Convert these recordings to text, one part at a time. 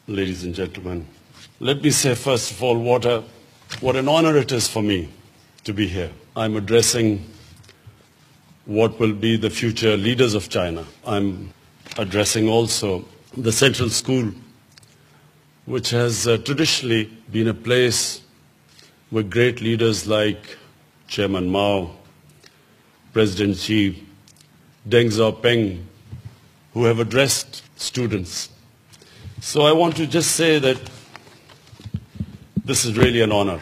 ladies and gentlemen. Let me say first of all what an honor it is for me to be here. I'm addressing what will be the future leaders of China. I'm addressing also the Central School, which has traditionally been a place where great leaders like Chairman Mao, President Xi, Deng Xiaoping, who have addressed students. So I want to just say that this is really an honor.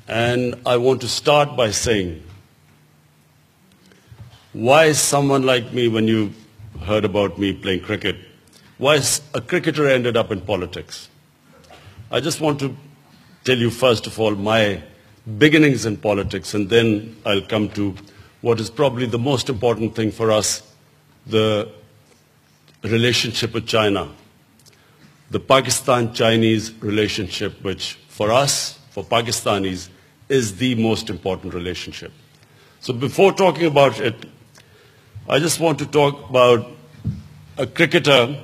And I want to start by saying, why someone like me, when you heard about me playing cricket, why a cricketer ended up in politics? I just want to tell you first of all my beginnings in politics, and then I'll come to what is probably the most important thing for us, the relationship with China, the Pakistan-Chinese relationship, which for us, for Pakistanis, is the most important relationship. So before talking about it, I just want to talk about a cricketer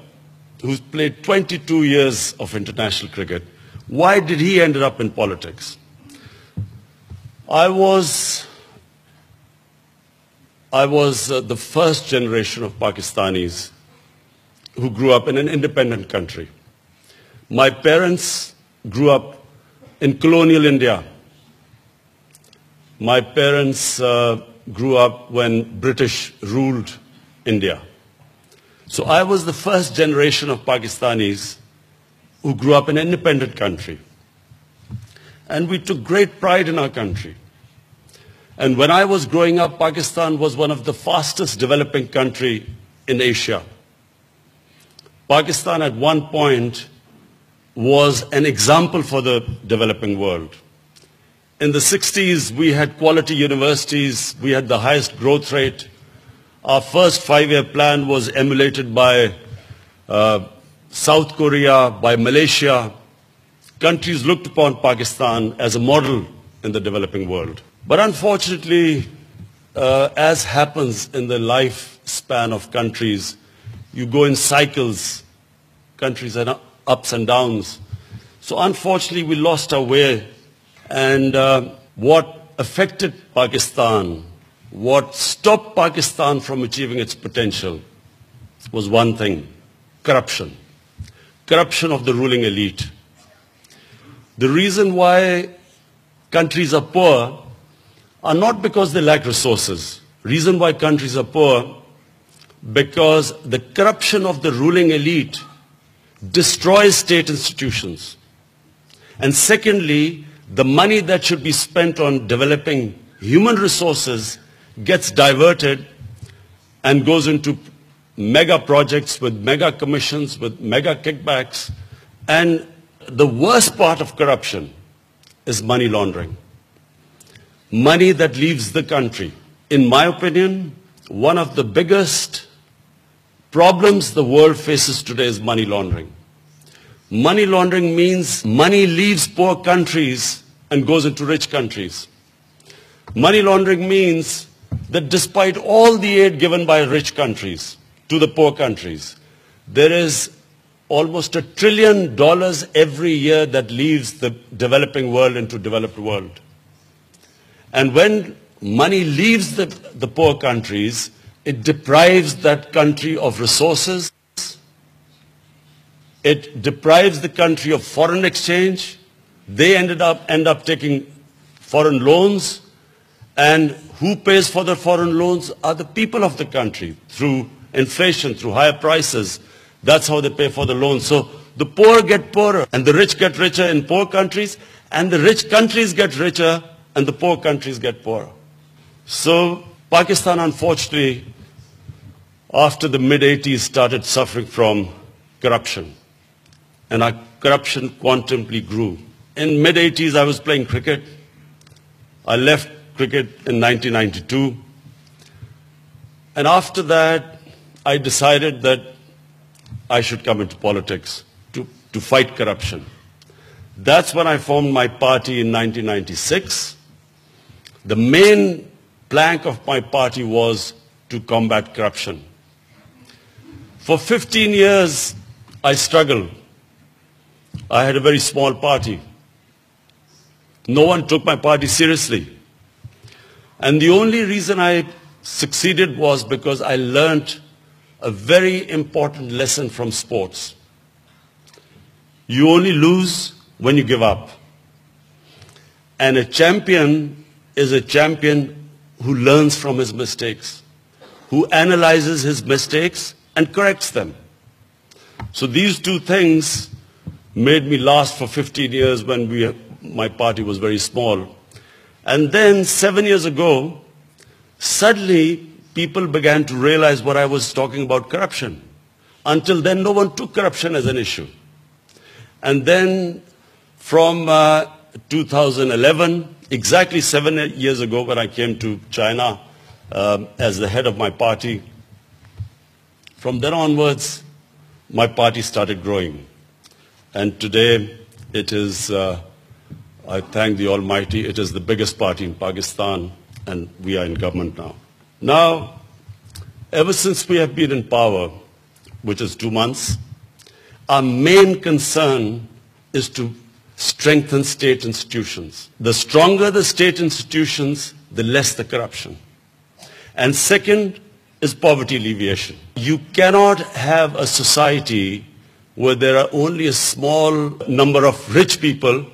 who's played 22 years of international cricket. Why did he end up in politics? I was the first generation of Pakistanis who grew up in an independent country. My parents grew up in colonial India. My parents grew up when British ruled India. So I was the first generation of Pakistanis who grew up in an independent country. And we took great pride in our country. And when I was growing up, Pakistan was one of the fastest developing countries in Asia. Pakistan at one point was an example for the developing world. In the 60s, we had quality universities, we had the highest growth rate. Our first five-year plan was emulated by South Korea, by Malaysia. Countries looked upon Pakistan as a model in the developing world. But unfortunately, as happens in the lifespan of countries, you go in cycles. Countries have ups and downs. So unfortunately, we lost our way. And what affected Pakistan, what stopped Pakistan from achieving its potential was one thing: corruption. Corruption of the ruling elite. The reason why countries are poor are not because they lack resources. Reason why countries are poor, because the corruption of the ruling elite destroys state institutions. And secondly, the money that should be spent on developing human resources gets diverted and goes into mega projects with mega commissions, with mega kickbacks. And the worst part of corruption is money laundering. Money that leaves the country. In my opinion, one of the biggest problems the world faces today is money laundering. Money laundering means money leaves poor countries and goes into rich countries. Money laundering means that despite all the aid given by rich countries to the poor countries, there is almost $1 trillion every year that leaves the developing world into developed world. And when money leaves the poor countries, it deprives that country of resources. It deprives the country of foreign exchange. They end up taking foreign loans. And who pays for the foreign loans are the people of the country through inflation, through higher prices. That's how they pay for the loans. So the poor get poorer and the rich get richer in poor countries, and the rich countries get richer and the poor countries get poorer. So Pakistan, unfortunately, after the mid-80s started suffering from corruption. And our corruption quantumly grew. In mid-80s, I was playing cricket. I left cricket in 1992. And after that, I decided that I should come into politics to fight corruption. That's when I formed my party in 1996. The main plank of my party was to combat corruption. For 15 years, I struggled I had a very small party. No one took my party seriously. And the only reason I succeeded was because I learned a very important lesson from sports. You only lose when you give up. And a champion is a champion who learns from his mistakes, who analyzes his mistakes and corrects them. So these two things made me last for 15 years when my party was very small. And then 7 years ago, suddenly people began to realize what I was talking about, corruption. Until then, no one took corruption as an issue. And then from 2011, exactly 7 years ago when I came to China as the head of my party, from then onwards, my party started growing. And today, it is, I thank the Almighty, it is the biggest party in Pakistan, and we are in government now. Now, ever since we have been in power, which is 2 months, our main concern is to strengthen state institutions. The stronger the state institutions, the less the corruption. And second is poverty alleviation. You cannot have a society where there are only a small number of rich people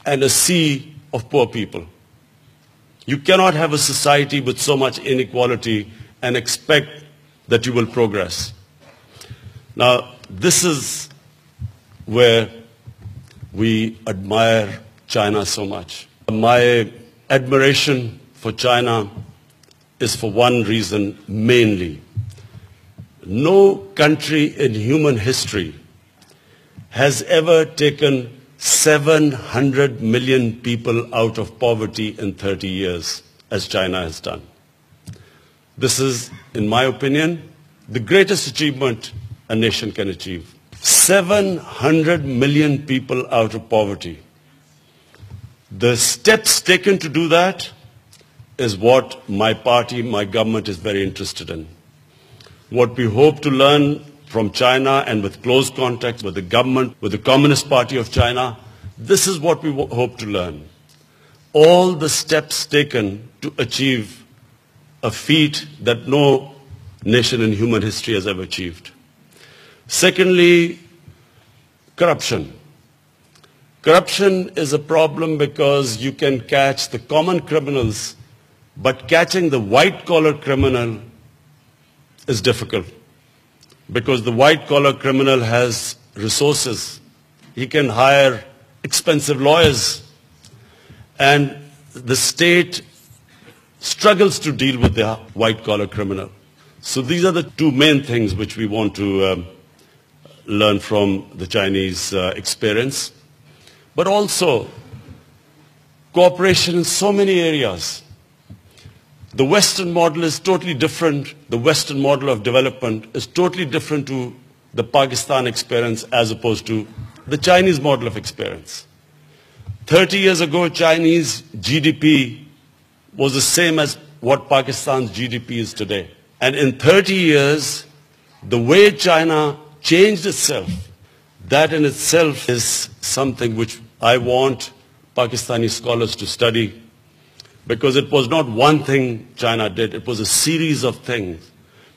and a sea of poor people. You cannot have a society with so much inequality and expect that you will progress. Now, this is where we admire China so much. My admiration for China is for one reason mainly. No country in human history has ever taken 700 million people out of poverty in 30 years, as China has done. This is, in my opinion, the greatest achievement a nation can achieve. 700 million people out of poverty. The steps taken to do that is what my party, my government is very interested in. What we hope to learn from China and with close contact with the government, with the Communist Party of China, this is what we hope to learn. All the steps taken to achieve a feat that no nation in human history has ever achieved. Secondly, corruption. Corruption is a problem because you can catch the common criminals, but catching the white-collar criminal is difficult because the white-collar criminal has resources. He can hire expensive lawyers, and the state struggles to deal with the white-collar criminal. So these are the two main things which we want to learn from the Chinese experience. But also, cooperation in so many areas. The Western model is totally different. The Western model of development is totally different to the Pakistan experience as opposed to the Chinese model of experience. 30 years ago, Chinese GDP was the same as what Pakistan's GDP is today. And in 30 years, the way China changed itself, that in itself is something which I want Pakistani scholars to study, because it was not one thing China did, it was a series of things.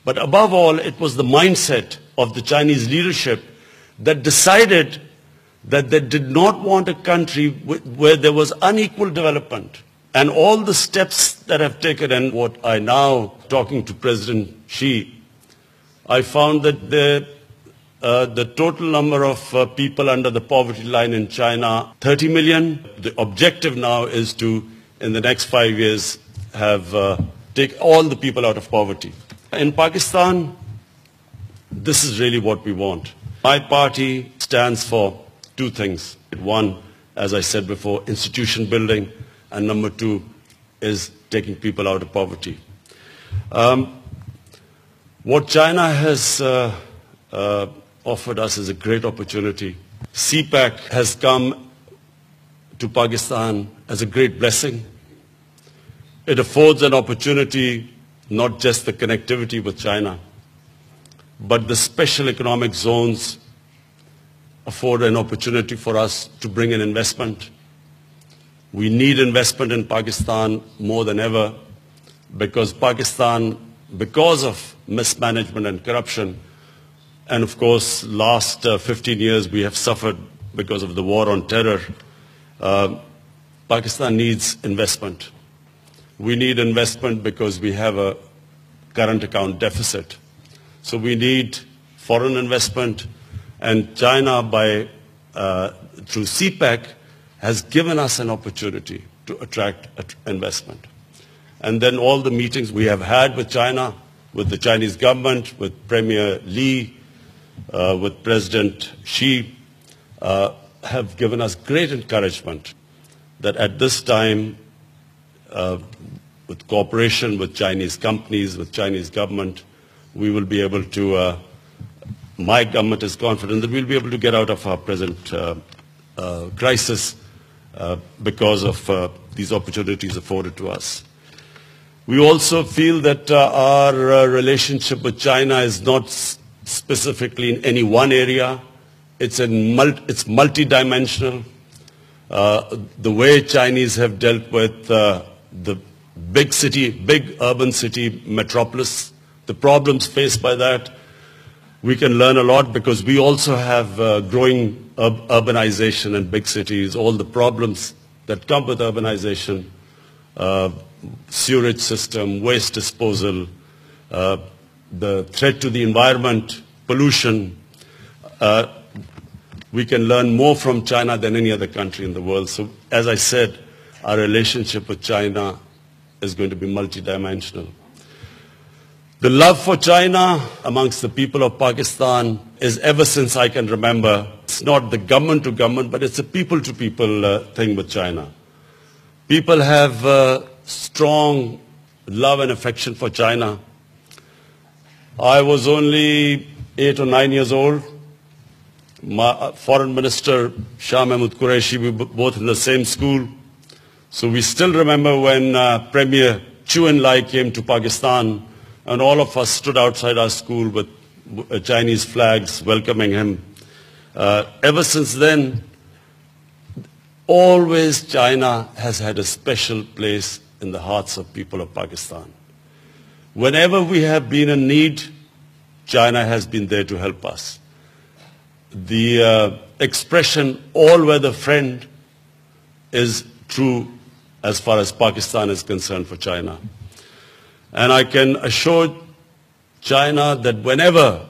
But above all, it was the mindset of the Chinese leadership that decided that they did not want a country where there was unequal development. And all the steps that I've taken, and what I now, talking to President Xi, I found that the total number of people under the poverty line in China, 30 million. The objective now is to, in the next 5 years, take all the people out of poverty. In Pakistan, this is really what we want. My party stands for two things. One, as I said before, institution building, and number two is taking people out of poverty. What China has offered us is a great opportunity. CPEC has come to Pakistan as a great blessing. It affords an opportunity, not just the connectivity with China, but the special economic zones afford an opportunity for us to bring in investment. We need investment in Pakistan more than ever because Pakistan, because of mismanagement and corruption, and of course last 15 years we have suffered because of the war on terror, Pakistan needs investment. We need investment because we have a current account deficit. So we need foreign investment, and China through CPEC has given us an opportunity to attract investment. And then all the meetings we have had with China, with the Chinese government, with Premier Li, with President Xi, have given us great encouragement that at this time, with cooperation with Chinese companies, with Chinese government, we will be able to, my government is confident that we'll be able to get out of our present crisis because of these opportunities afforded to us. We also feel that our relationship with China is not specifically in any one area. It's multidimensional. The way Chinese have dealt with the big urban city metropolis, the problems faced by that, we can learn a lot because we also have growing urbanization in big cities, all the problems that come with urbanization, sewage system, waste disposal, the threat to the environment, pollution. We can learn more from China than any other country in the world. So, as I said, our relationship with China is going to be multidimensional. The love for China amongst the people of Pakistan is ever since I can remember. It's not the government to government, but it's a people to people thing with China. People have strong love and affection for China. I was only 8 or 9 years old. My Foreign Minister Shah Mahmood Qureshi, we were both in the same school. So we still remember when Premier Chu En-lai came to Pakistan, and all of us stood outside our school with Chinese flags welcoming him. Ever since then, always China has had a special place in the hearts of people of Pakistan. Whenever we have been in need, China has been there to help us. The expression all-weather friend is true as far as Pakistan is concerned for China. And I can assure China that whenever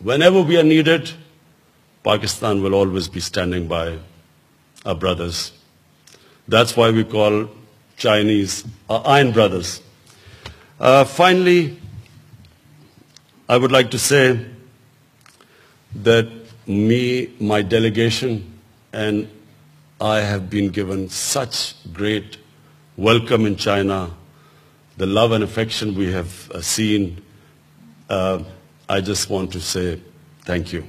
we are needed, Pakistan will always be standing by our brothers. That's why we call Chinese our Iron Brothers. Finally, I would like to say that my delegation, and I have been given such great welcome in China, the love and affection we have seen. I just want to say thank you.